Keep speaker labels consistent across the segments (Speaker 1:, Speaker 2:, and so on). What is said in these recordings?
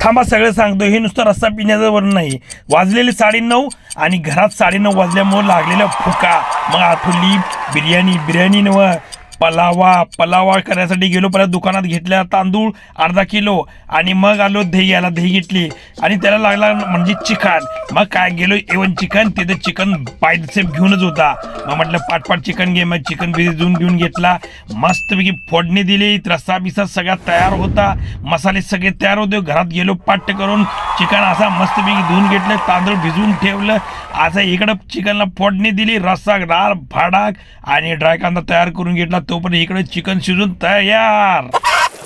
Speaker 1: थांबा सगळं सांगतो. हे नुसतं रस्सा पिण्याचं वर्ण नाही. वाजलेले 9:30 आणि घरात 9:30 वाजल्यामुळे लागलेल्या फुका. मग आठवली बिर्याणी नव पलावा करण्यासाठी गेलो. पहिल्या दुकानात घेतल्या तांदूळ अर्धा किलो आणि मग आलो दही घ्यायला. दही घेतली आणि त्याला लागला म्हणजे चिकन. मग काय गेलो एवन चिकन, तिथं चिकन बायसेप घेऊनच होता. मग म्हटलं पाटपाट चिकन घे. मग चिकन भिजून घेऊन घेतला. मस्तपैकी फोडणी दिली. रस्सा बिसा सगळा तयार होता. मसाले सगळे तयार होते. घरात गेलो पाट्ट करून चिकन असा मस्तपैकी धुवून घेतलं. तांदूळ भिजवून ठेवलं. असं इकडं चिकनला फोडणी दिली. रस्सा डाळ भाडाक आणि ड्राय कांदा तयार करून घेतला. तोपर्यंत इकडे चिकन शिजून तयार.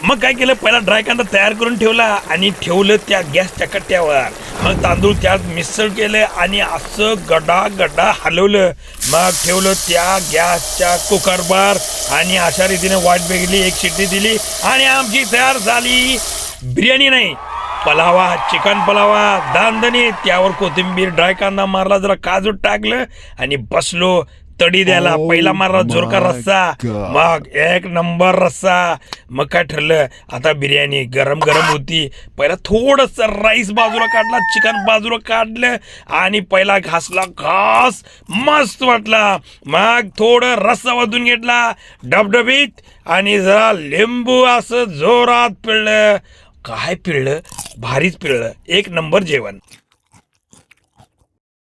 Speaker 1: मग काय केलं, पहिला ड्राय कांदा तयार करून ठेवला आणि ठेवलं त्या गॅसच्या कट्ट्यावर. मग तांदूळ त्यात मिसळ केलं आणि असं गडा हलवलं. मग ठेवलं त्या गॅसच्या कुकरवर आणि अशा रीतीने वाट बघितली. एक शिट्टी दिली आणि आमची तयार झाली बिर्याणी नाही पलावा, चिकन पलावा दांदणी. त्यावर कोथिंबीर ड्राय कांदा मारला, जरा काजू टाकलं आणि बसलो तडी द्यायला. पहिला मारला जोरकार रस्सा, मग एक नंबर रस्सा. मग काय ठरलं, आता बिर्याणी गरम होती. पहिला थोडस राईस बाजूला काढला, चिकन बाजूला काढलं आणि पहिला घास मस्त वाटला. मग थोडं रस्सा वाजून घेतला डबडबीत आणि जरा लिंबू असं जोरात पिळलं. काय पिळलं, भारीच पिळलं. एक नंबर जेवण.